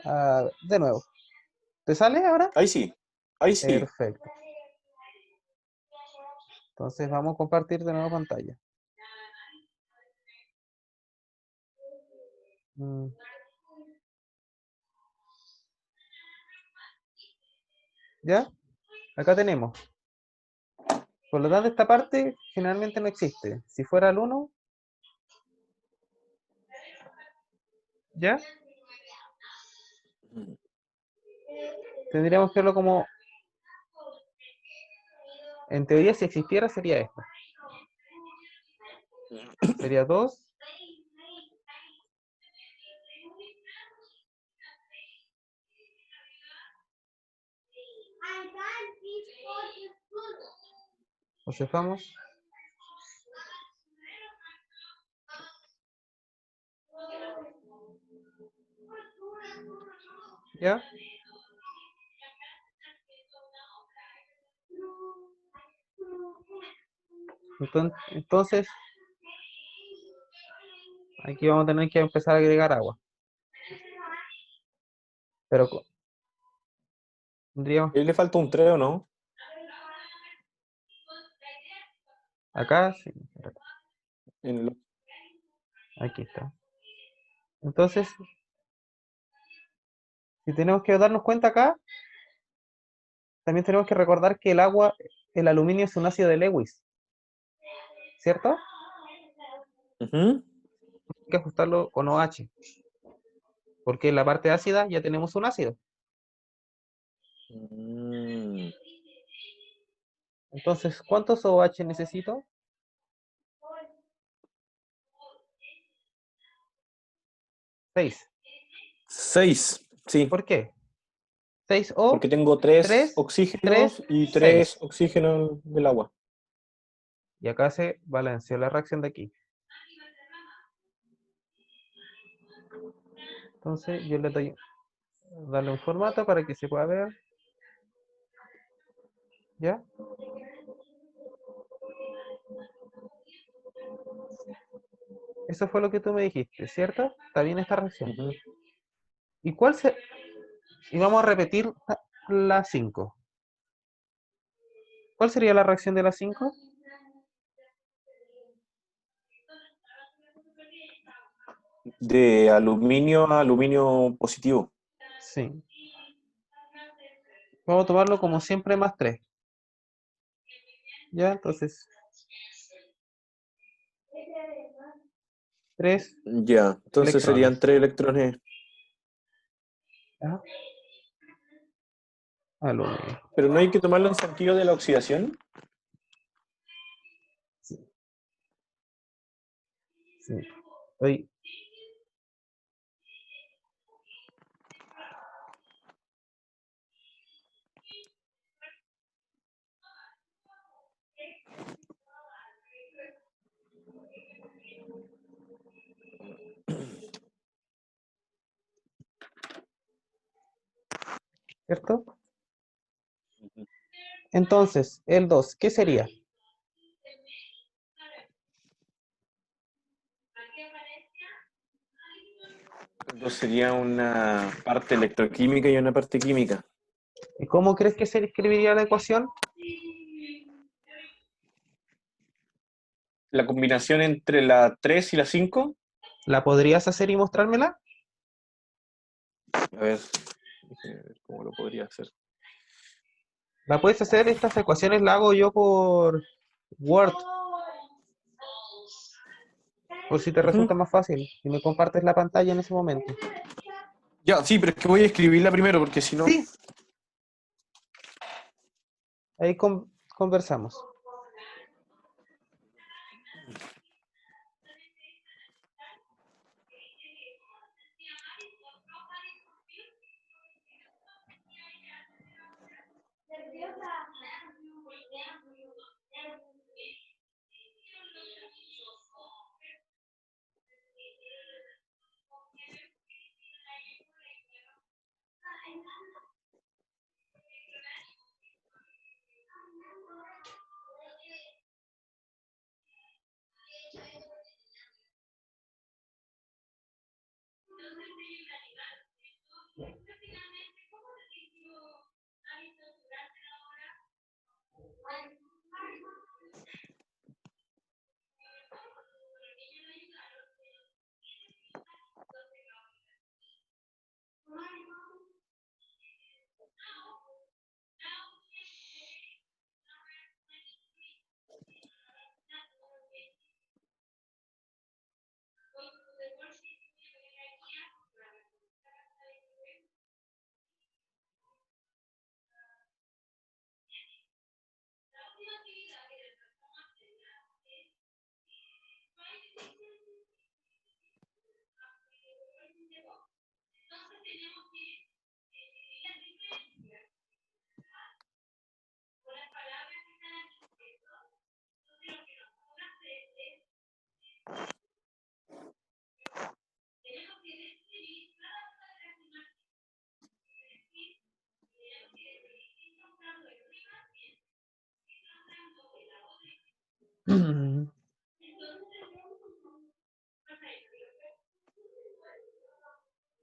De nuevo. ¿Te sale ahora? Ahí sí, ahí sí. Perfecto. Entonces vamos a compartir de nuevo pantalla. Mm, ¿Ya? Acá tenemos. Por lo tanto, esta parte generalmente no existe. Si fuera el 1, ¿ya? Tendríamos que verlo como, en teoría, si existiera, sería esta. Sería 2. Observamos. ¿Ya? Entonces, aquí vamos a tener que empezar a agregar agua. Pero tendríamos Ahí le falta un 3, ¿o no? acá, sí, En el- aquí está. Entonces, si tenemos que darnos cuenta acá, también tenemos que recordar que el agua, el aluminio es un ácido de Lewis, ¿cierto? Ujú. Hay que ajustarlo con OH, porque en la parte ácida ya tenemos un ácido. Mm, Entonces, ¿cuántos OH necesito? 6. 6, sí. ¿Por qué? 6 O, Porque tengo 3 3, 3, oxígenos y 3 6. oxígenos del agua. Y acá se balanceó la reacción de aquí. Entonces, yo le doy darle un formato para que se pueda ver. ¿Ya? Eso fue lo que tú me dijiste, ¿cierto? Está bien esta reacción. Ujú. ¿Y cuál se... Y vamos a repetir la 5. ¿Cuál sería la reacción de la 5? De aluminio a aluminio positivo. Sí. Vamos a tomarlo como siempre más 3. ¿Ya? Entonces, 3 Ya, entonces serían electrones. 3 electrones. ¿Ya? Aluminio. Pero no hay que tomarlo en sentido de la oxidación. Sí, sí. Oye, ¿cierto? Entonces, el 2, ¿qué sería? Entonces sería una parte electroquímica y una parte química. ¿Y cómo crees que se escribiría la ecuación? La combinación entre la 3 y la 5. ¿La podrías hacer y mostrármela? A ver, déjame ver cómo lo podría hacer. ¿La puedes hacer? Estas ecuaciones las hago yo por Word, por si te Ujú. resulta más fácil. Y me compartes la pantalla en ese momento. Ya, sí, pero es que voy a escribirla primero porque si no. Sí, ahí conversamos.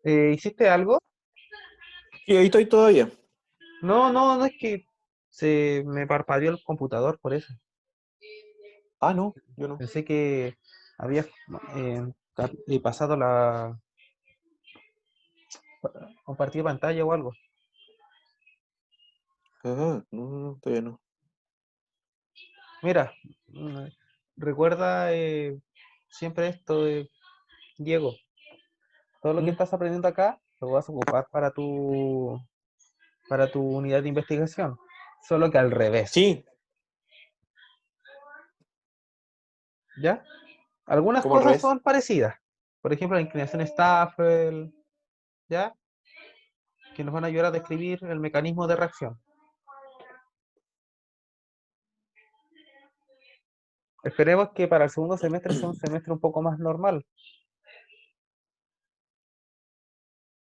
¿Hiciste algo? Y ahí estoy todavía. No, no, no es que se me parpadeó el computador por eso. Ah, no, yo no. Pensé que habías pasado la compartida pantalla o algo. Ah, no, no, no, todavía no. Mira, recuerda siempre esto, Diego. Todo lo que ¿Mm? estás aprendiendo acá lo vas a ocupar para tu unidad de investigación, solo que al revés, Sí, ¿ya? Algunas como al cosas revés. son parecidas. Por ejemplo, la inclinación Staffel, ¿ya? Que nos van a ayudar a describir el mecanismo de reacción. Esperemos que para el segundo semestre sea un semestre un poco más normal,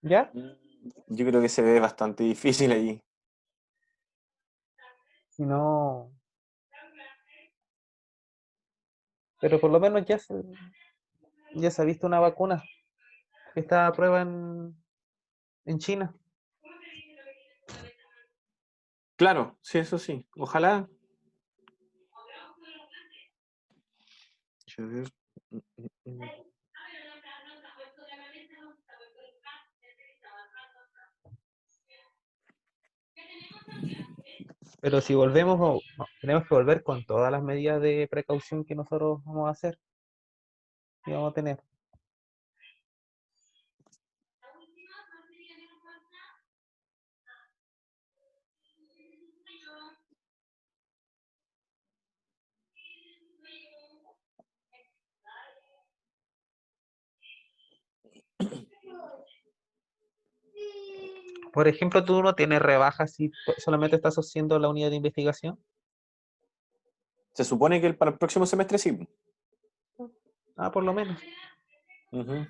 ¿ya? Mm, yo creo que se ve bastante difícil allí. Si no, pero por lo menos ya se ha visto una vacuna que está a prueba en China. Claro, sí, eso sí. Ojalá. A ver. Mm, mm, mm. Pero si volvemos, no, tenemos que volver con todas las medidas de precaución que nosotros vamos a hacer y vamos a tener. Por ejemplo, tú no tienes rebajas si solamente estás haciendo la unidad de investigación. Se supone que para el próximo semestre sí. Ah, por lo menos. Ujú.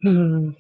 Mm.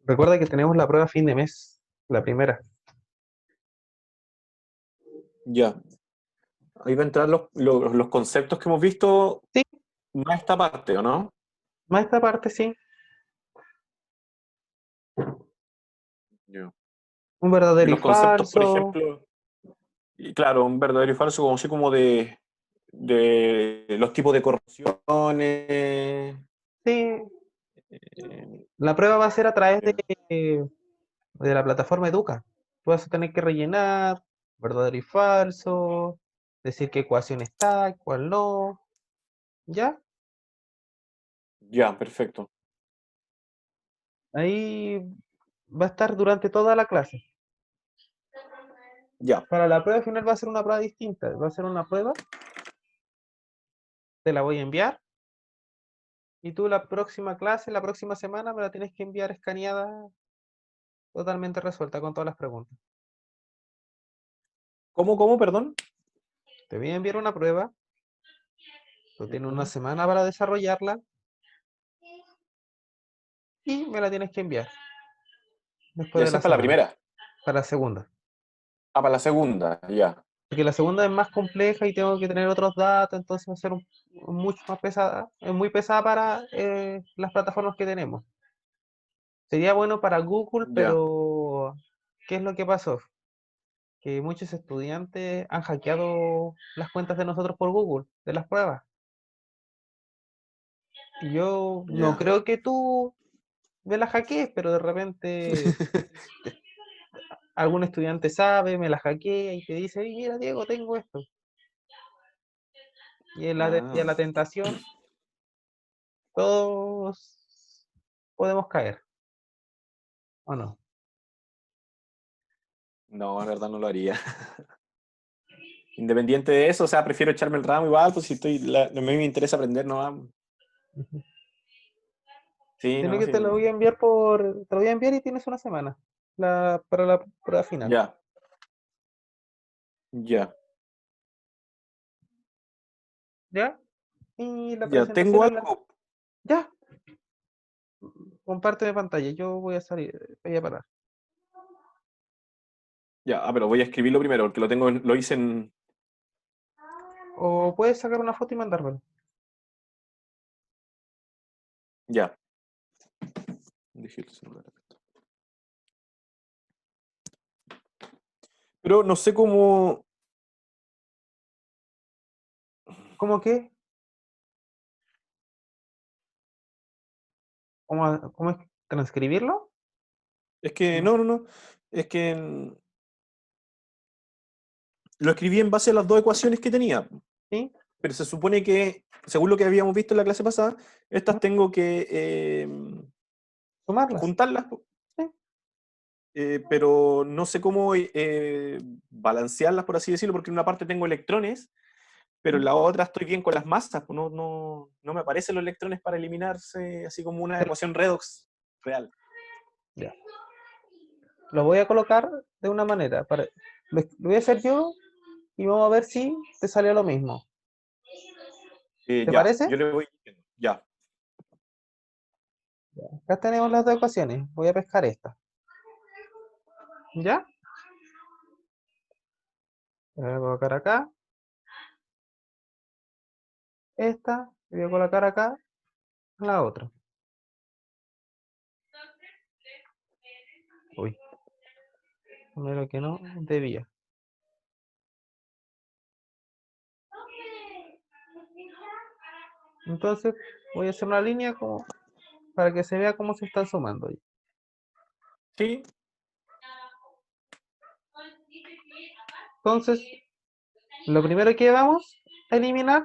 Recuerda que tenemos la prueba a fin de mes, la primera. Ya. Ahí va a entrar los conceptos que hemos visto. Sí, más esta parte, ¿o no? Más esta parte, sí. Ya. Un Y verdadero y los conceptos, por falso. ejemplo, y claro, un verdadero y falso, como así como de los tipos de corrupciones. Sí. eh, La prueba va a ser a través ya. de la plataforma Educa. Tú vas a tener que rellenar verdadero y falso, decir qué ecuación está, cuál no. ¿Ya? Ya, perfecto. Ahí va a estar durante toda la clase. Ya, Para la prueba final va a ser una prueba distinta. Va a ser una prueba, te la voy a enviar y tú la próxima clase, la próxima semana me la tienes que enviar escaneada, totalmente resuelta con todas las preguntas. ¿cómo, perdón? Te voy a enviar una prueba, tú tienes una Ujú. semana para desarrollarla y me la tienes que enviar Y después de esa la es para la semana, primera. para la segunda. Ah, para la segunda, ya. Porque la segunda es más compleja y tengo que tener otros datos, entonces va a ser mucho más pesada, es muy pesada para las plataformas que tenemos. Sería bueno para Google, Ya. pero ¿qué es lo que pasó? Que muchos estudiantes han hackeado las cuentas de nosotros por Google, de las pruebas. Y yo no Ya. creo que tú me las hackees, pero de repente algún estudiante sabe, me la hackea y te dice: "Oye, mira, Diego, tengo esto". Y a Ah, la tentación todos podemos caer, ¿o no? no, en verdad no lo haría. Independiente de eso, o sea, prefiero echarme el ramo igual, pues si a mí me interesa aprender, no. Ujú. Sí, Sino no, que sí. te lo voy a enviar te lo voy a enviar y tienes una semana para la prueba final. Ya, ya. ¿Ya? Y la Ya, tengo presentación algo. ya, comparte de pantalla, yo voy a salir, voy a parar. Ya, pero voy a escribirlo primero, porque lo hice en. O puedes sacar una foto y mandármelo. Ya. Dejé el celular abierto. Pero no sé cómo. ¿Cómo qué? ¿Cómo es transcribirlo? Es que, No. no. Es que lo escribí en base a las dos ecuaciones que tenía. ¿Sí? Pero se supone que, según lo que habíamos visto en la clase pasada, ¿Mm? estas tengo que ¿Sumarlas? juntarlas, Sí. pero no sé cómo balancearlas, por así decirlo, porque en una parte tengo electrones, pero en ¿Mm? la otra estoy bien con las masas, pues no me aparecen los electrones para eliminarse, así como una Pero, ecuación redox real. ya. Lo voy a colocar de una manera. Lo voy a hacer yo y vamos a ver si te sale lo mismo. ¿Te Ya, parece? yo le voy diciendo, ya. Acá tenemos las dos ecuaciones. Voy a pescar esta. ¿Ya? Voy a colocar acá esta y voy a colocar acá la otra. Uy, primero que no debía. Entonces voy a hacer una línea como para que se vea cómo se están sumando. Sí, Entonces, lo primero que vamos a eliminar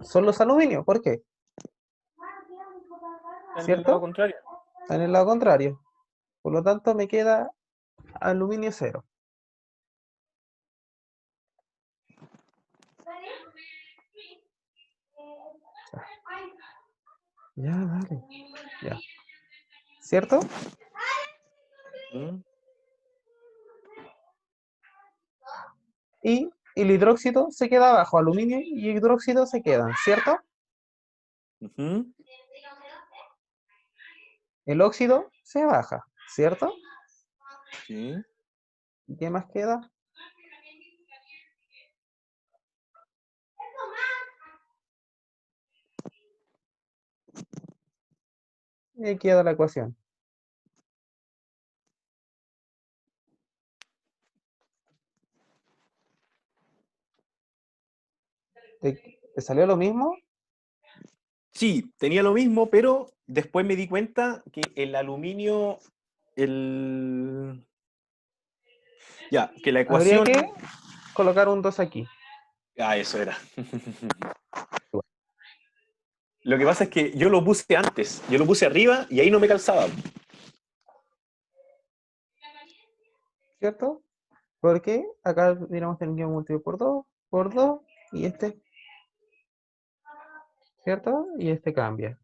son los aluminios. ¿Por qué? en el lado ¿Cierto? contrario. En el lado contrario. Por lo tanto, me queda aluminio cero. Ya, dale. Ya. ¿Cierto? Ujú, Y el hidróxido se queda abajo. Aluminio y hidróxido se quedan. ¿Cierto? ujú, El óxido se baja. ¿Cierto? sí. ¿Y qué más queda? Y aquí queda la ecuación. ¿Te salió lo mismo? Sí, tenía lo mismo, pero después me di cuenta que el aluminio, el... Ya, que la Habría ecuación... que colocar un 2 aquí. Ah, eso era. Lo que pasa es que yo lo puse antes, yo lo puse arriba y ahí no me calzaba. ¿Cierto? Porque acá hubiéramos tenido que multiplicar por 2, y este, ¿cierto? Y este cambia,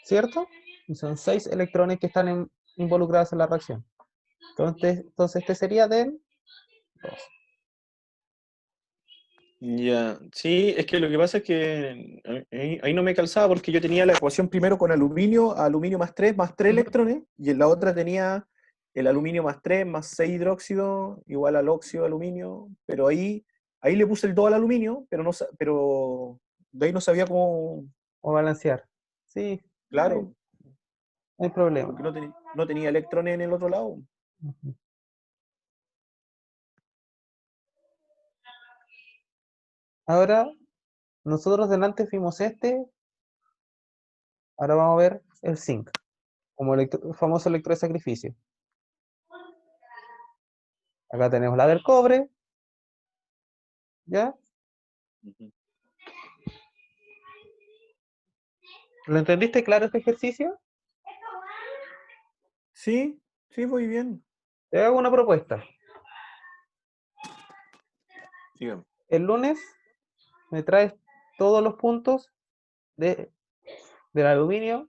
¿cierto? Y son 6 electrones que están involucrados en la reacción. Entonces este sería del 2. Ya, sí, es que lo que pasa es que ahí no me calzaba porque yo tenía la ecuación primero con aluminio más 3 electrones, y en la otra tenía el aluminio más 3 más 6 hidróxido igual al óxido de aluminio, pero ahí le puse el 2 al aluminio, pero, no, pero de ahí no sabía cómo, O balancear. Sí, claro, no hay problema. porque no tenía electrones en el otro lado. Ujú. Ahora, nosotros delante fuimos este, ahora vamos a ver el zinc, como el famoso electro de sacrificio. Acá tenemos la del cobre, ¿ya? Ujú. ¿Lo entendiste claro este ejercicio? Sí, sí, muy bien. Te hago una propuesta. Dígame. El lunes me traes todos los puntos de, del aluminio,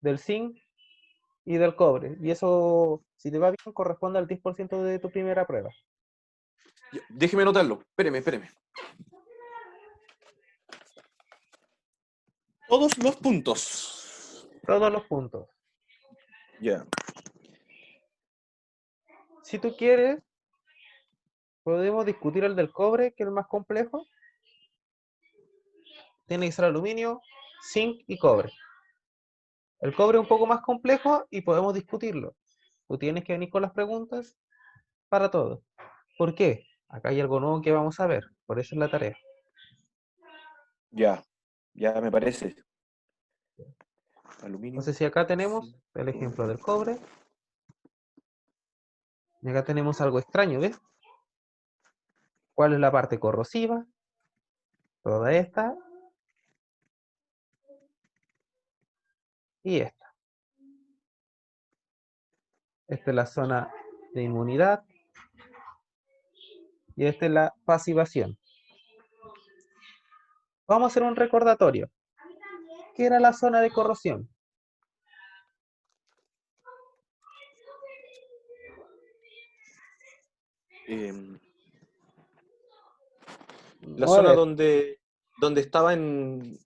del zinc y del cobre. Y eso, si te va bien, corresponde al 10% de tu primera prueba. Ya, déjeme anotarlo. Espéreme, espéreme. Todos los puntos. Todos los puntos. Ya. Si tú quieres, podemos discutir el del cobre, que es el más complejo. Tiene que ser aluminio, zinc y cobre. El cobre es un poco más complejo y podemos discutirlo. Tú tienes que venir con las preguntas para todo. ¿Por qué? Acá hay algo nuevo que vamos a ver. Por eso es la tarea. Ya, ya me parece. Aluminio. Entonces, si acá tenemos Sí. el ejemplo del cobre, y acá tenemos algo extraño, ¿ves? ¿Cuál es la parte corrosiva? Toda esta y esta. Esta es la zona de inmunidad y esta es la pasivación. Vamos a hacer un recordatorio. ¿Qué era la zona de corrosión? Em, la A zona ver, donde estaba en.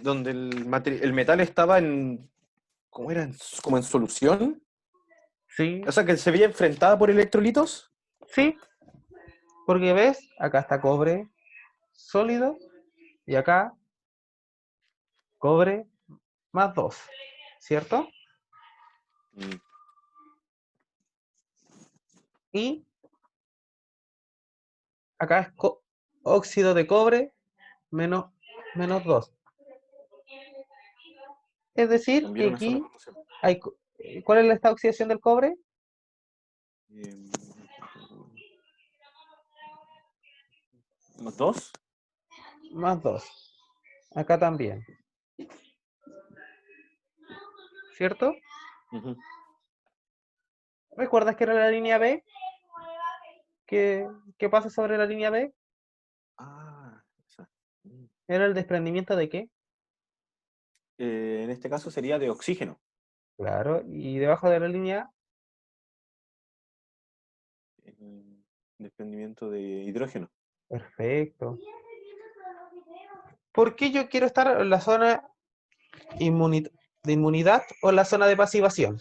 Donde el metal estaba en. ¿Cómo era? Como en solución. sí, O sea, que se veía enfrentada por electrolitos. sí, porque ves, acá está cobre sólido y acá cobre más 2, ¿cierto? Mm, Y acá es óxido de cobre menos, menos 2. Es decir, que También una zona de aquí corrosión. hay... ¿Cuál es esta oxidación del cobre? Em, ¿Más dos? Más 2. Acá también, ¿cierto? Ujú. ¿Recuerdas que era la línea B? ¿Qué pasa sobre la línea B? Ah, esa. Mm. ¿Era el desprendimiento de qué? En este caso sería de oxígeno. Claro, y debajo de la línea, El desprendimiento de hidrógeno. perfecto. ¿Por qué yo quiero estar en la zona de inmunidad o en la zona de pasivación?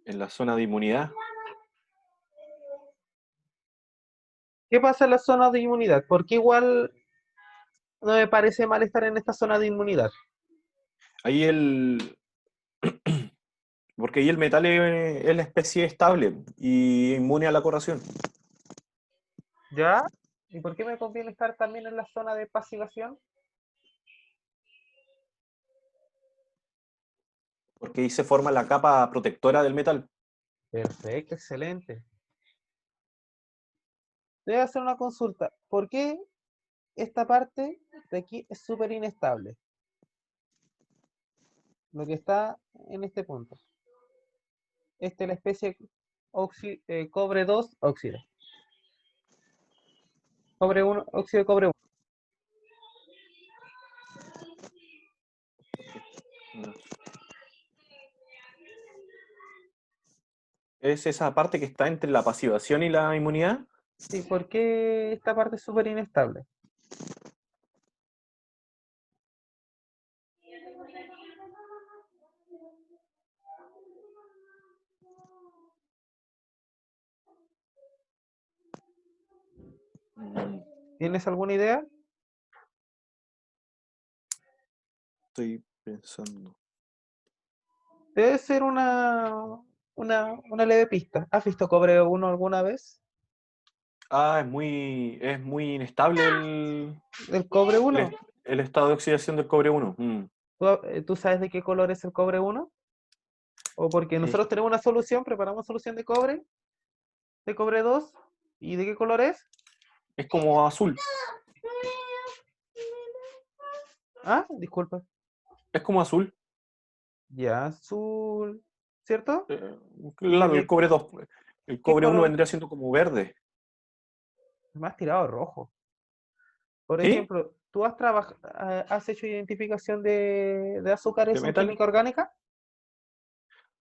En la zona de inmunidad. ¿Qué pasa en la zona de inmunidad? ¿Por qué igual no me parece mal estar en esta zona de inmunidad. Ahí porque ahí el metal es la especie estable y inmune a la corrosión. ¿Ya? ¿Y por qué me conviene estar también en la zona de pasivación? Porque ahí se forma la capa protectora del metal. Perfecto, excelente. Debe hacer una consulta. ¿Por qué esta parte de aquí es súper inestable? Lo que está en este punto. Esta es la especie cobre 2 óxido. Cobre 1, óxido de cobre 1. Es esa parte que está entre la pasivación y la inmunidad. Sí, ¿por qué esta parte es súper inestable? Mm, ¿Tienes alguna idea? Estoy pensando. Debe ser una leve pista. ¿Has visto cobre 1 alguna vez? Es muy inestable ¿El cobre el, 1? est- el estado de oxidación del cobre 1. ¿Tú sabes de qué color es el cobre 1? O porque Es, nosotros tenemos una solución, preparamos solución de cobre 2. ¿Y de qué color es? es como azul. Ah, disculpa. Es como azul. Ya, azul, ¿cierto? Eh, ¿Y claro, el de cobre 2. El qué cobre 1 color? vendría siendo como verde. Más tirado rojo. Por ¿Sí? ejemplo, ¿tú has hecho identificación de ¿De azúcares en metal? química orgánica?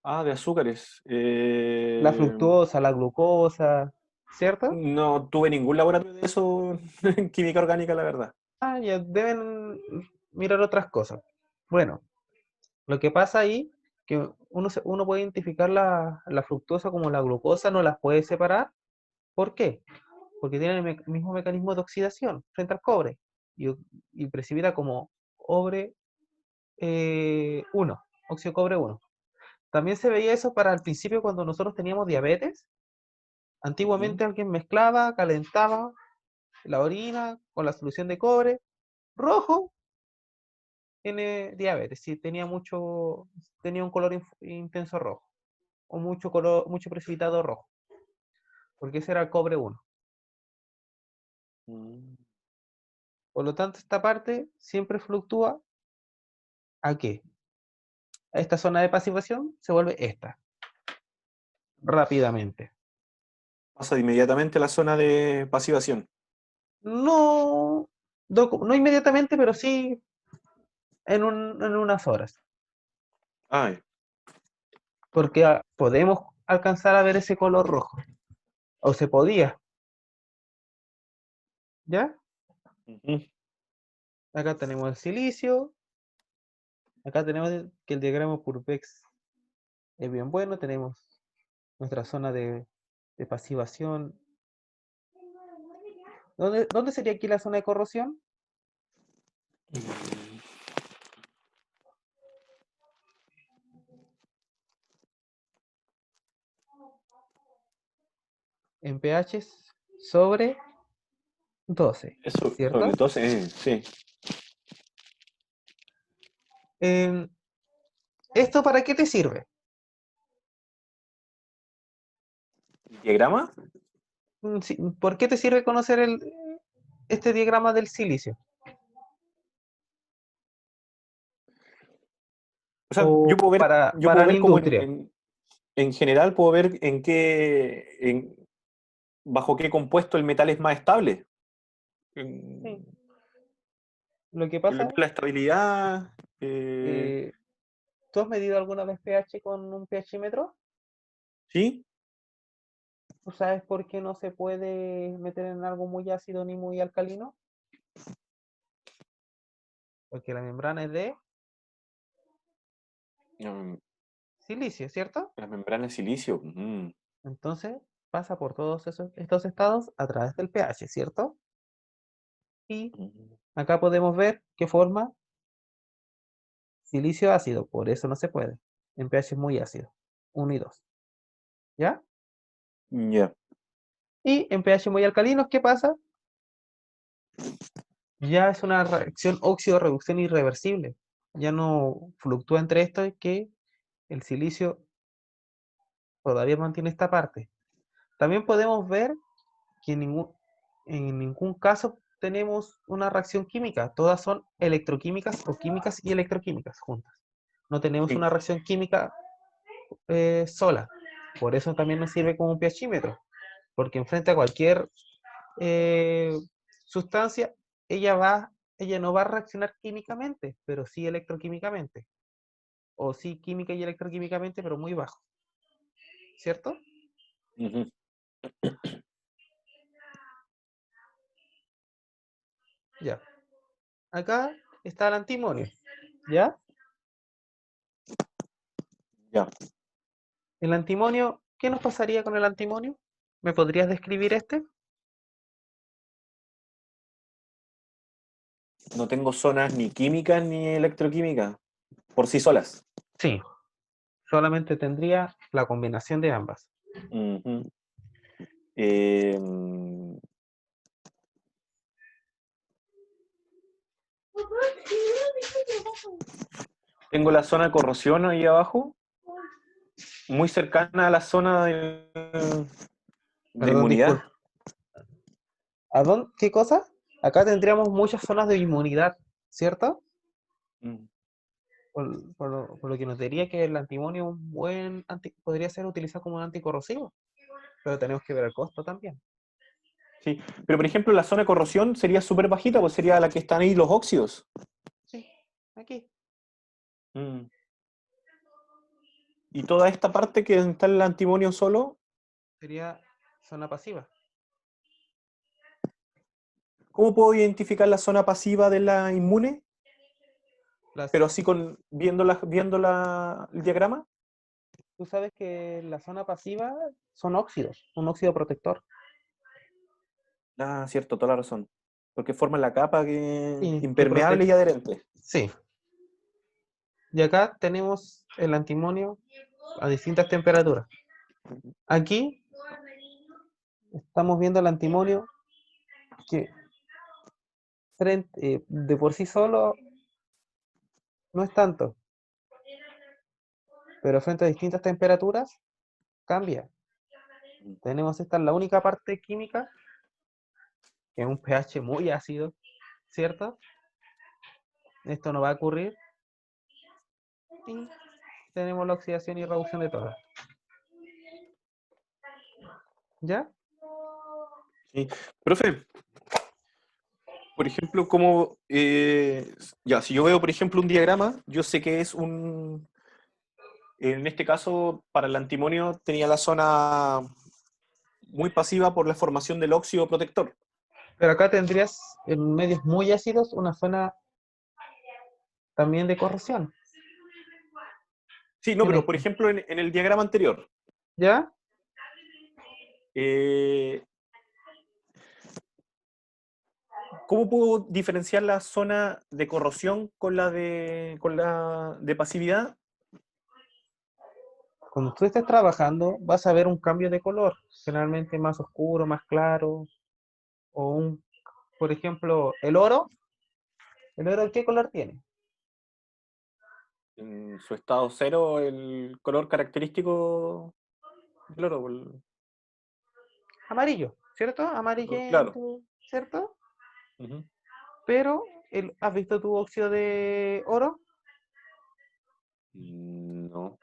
De azúcares. La fructosa, la glucosa, ¿cierto? No tuve ningún laboratorio de eso en química orgánica, la verdad. Ah, ya deben mirar otras cosas. Bueno, lo que pasa ahí, que uno puede identificar la fructosa como la glucosa, no las puede separar. ¿Por qué? Porque tienen el mismo mecanismo de oxidación frente al cobre y precipita como cobre 1, óxido de cobre 1. También se veía eso para el principio cuando nosotros teníamos diabetes. Ujú. Antiguamente alguien mezclaba, calentaba la orina con la solución de cobre rojo, tiene diabetes, si tenía un color intenso rojo o mucho precipitado rojo, porque ese era el cobre 1. Mm. Por lo tanto, esta parte siempre fluctúa a qué? A esta zona de pasivación se vuelve esta, rápidamente. Pasa inmediatamente a la zona de pasivación. No, no inmediatamente, pero sí en unas horas, Ay. porque podemos alcanzar a ver ese color rojo, o se podía, ¿ya? Ujú. Acá tenemos el silicio, acá tenemos que el diagrama Purbex es bien bueno, tenemos nuestra zona de pasivación. ¿Dónde sería aquí la zona de corrosión? En pH sobre 12, Eso, sobre ¿cierto? todo, sí. Em, ¿Esto para qué te sirve? ¿Diagrama? Sí, ¿por qué te sirve conocer este diagrama del silicio? O sea, ¿O yo puedo para la ver como industria? en general, puedo ver bajo qué compuesto el metal es más estable. Sí. En- Lo que pasa, la estabilidad. eh, ¿tú has medido alguna vez pH con un pHímetro? ¿Sí? ¿Tú sabes por qué no se puede meter en algo muy ácido ni muy alcalino? Porque la membrana es de Mm, silicio, ¿cierto? la membrana de silicio. Entonces pasa por todos estos estados a través del pH, ¿cierto? Y Mm. Acá podemos ver que forma silicio ácido, por eso no se puede. En pH muy ácido, 1 y 2. ¿Ya? Ya. Y en pH muy alcalinos, ¿qué pasa? Ya es una reacción óxido-reducción irreversible. Ya no fluctúa entre esto que el silicio todavía mantiene esta parte. También podemos ver que en ningún caso tenemos una reacción química. Todas son electroquímicas o químicas y electroquímicas juntas. No tenemos Sí. una reacción química sola. Por eso también nos sirve como un pHímetro. Porque enfrente a cualquier eh, sustancia, ella no va a reaccionar químicamente, pero sí electroquímicamente. O sí química y electroquímicamente, pero muy bajo. ¿Cierto? Ujú. Ya. Acá está el antimonio. ¿Ya? Ya. El antimonio, ¿qué nos pasaría con el antimonio? ¿Me podrías describir este? No tengo zonas ni químicas ni electroquímicas por sí solas. Sí, solamente tendría la combinación de ambas. Ujú. Eh, Tengo la zona de corrosión ahí abajo, muy cercana a la zona de Perdón, inmunidad. disculpa. ¿Qué cosa? Acá tendríamos muchas zonas de inmunidad, ¿cierto? Mm. Por lo que nos diría que el antimonio podría ser utilizado como un anticorrosivo, pero tenemos que ver el costo también. Sí, pero por ejemplo la zona de corrosión sería súper bajita, pues sería la que están ahí los óxidos. Sí, aquí Mm. Y toda esta parte que está el antimonio solo, sería zona pasiva. ¿cómo puedo identificar la zona pasiva de la inmune? Las, Pero así con el diagrama. Tú sabes que la zona pasiva son óxidos, un óxido protector. Ah, cierto, toda la razón. Porque forman la capa Que impermeable protege. y adherente. Sí. Y acá tenemos el antimonio a distintas temperaturas. Aquí estamos viendo el antimonio que de por sí solo no es tanto, pero frente a distintas temperaturas cambia. Tenemos esta, la única parte química, que es un pH muy ácido, ¿cierto? Esto no va a ocurrir. Y tenemos la oxidación y reducción de todas. ¿Ya? Sí. Profe, por ejemplo, ya, si yo veo, por ejemplo, un diagrama, yo sé que en este caso, para el antimonio tenía la zona muy pasiva por la formación del óxido protector. Pero acá tendrías en medios muy ácidos una zona también de corrosión. Sí, no, pero Tienes, por ejemplo, en el diagrama anterior, ¿ya? eh, ¿cómo puedo diferenciar la zona de corrosión con la de pasividad? Cuando tú estés trabajando, vas a ver un cambio de color, generalmente más oscuro, más claro, o por ejemplo, ¿el oro qué color tiene? En su estado cero, el color característico del oro. Amarillo, ¿cierto? Claro. Amarillento, ¿cierto? Ujú. Pero, ¿has visto tu óxido de oro? No.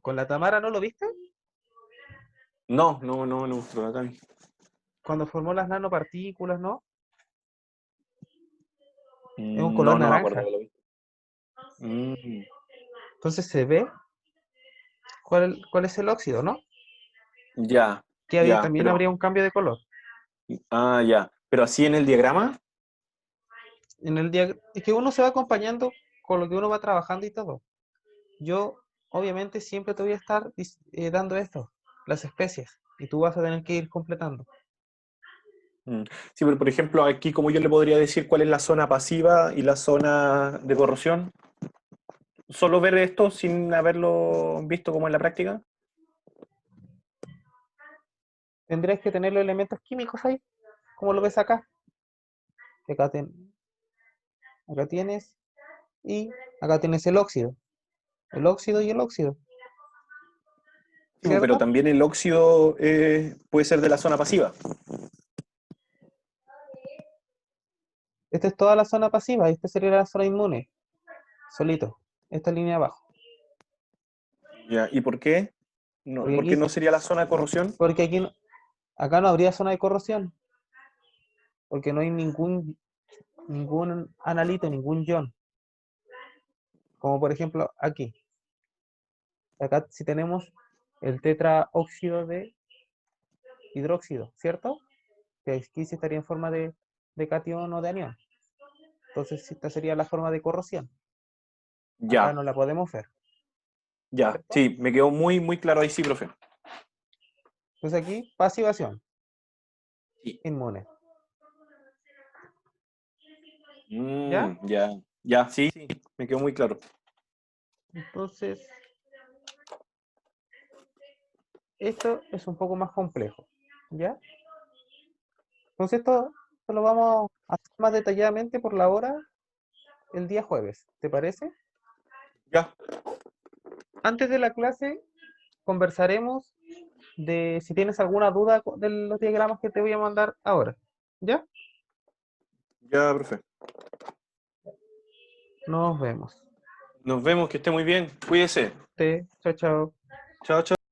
Con la Tamara, ¿no lo viste? No, no, no, no, Tronatami. Cuando formó las nanopartículas, ¿no? Es un color No, no me acuerdo naranja. de lo visto. Mm, Entonces se ve cuál es el óxido, ¿no? ya, ya, También pero, habría un cambio de color. ya, pero así en el diagrama, Es que uno se va acompañando con lo que uno va trabajando y todo. Yo, obviamente, siempre te voy a estar dando esto, las especies, y tú vas a tener que ir completando. Sí, pero por ejemplo, aquí como yo le podría decir cuál es la zona pasiva y la zona de corrosión, solo ver esto sin haberlo visto como en la práctica. Tendrías que tener los elementos químicos ahí, como lo ves acá. Acá, acá tienes y acá tienes el óxido. El óxido y el óxido, Sí, pero ¿cierto? también el óxido puede ser de la zona pasiva. Esta es toda la zona pasiva, esta sería la zona inmune, solito, esta línea abajo. Ya, ¿y por qué? No, Porque ¿por qué aquí, no sería la zona de corrosión? porque aquí acá no habría zona de corrosión, porque no hay ningún analito, ningún ion. Como por ejemplo aquí. Acá si tenemos el tetraóxido de hidróxido, ¿cierto? Que aquí sí estaría en forma de cation o de anión. Entonces esta sería la forma de corrosión. Acá Ya, no la podemos ver, ya, ¿cierto? sí, me quedó muy, muy claro ahí, sí, profe. Entonces aquí pasivación, Sí. inmune. ¿Ya? Ya, ya, sí, sí, me quedó muy claro. Entonces, esto es un poco más complejo, ¿ya? Entonces esto lo vamos a hacer más detalladamente por la hora el día jueves, ¿te parece? Ya, Antes de la clase conversaremos de si tienes alguna duda de los diagramas que te voy a mandar ahora, ¿ya? ya, profe. Nos vemos. Nos vemos, que esté muy bien. Cuídese. Chao, chao. Chao, chao.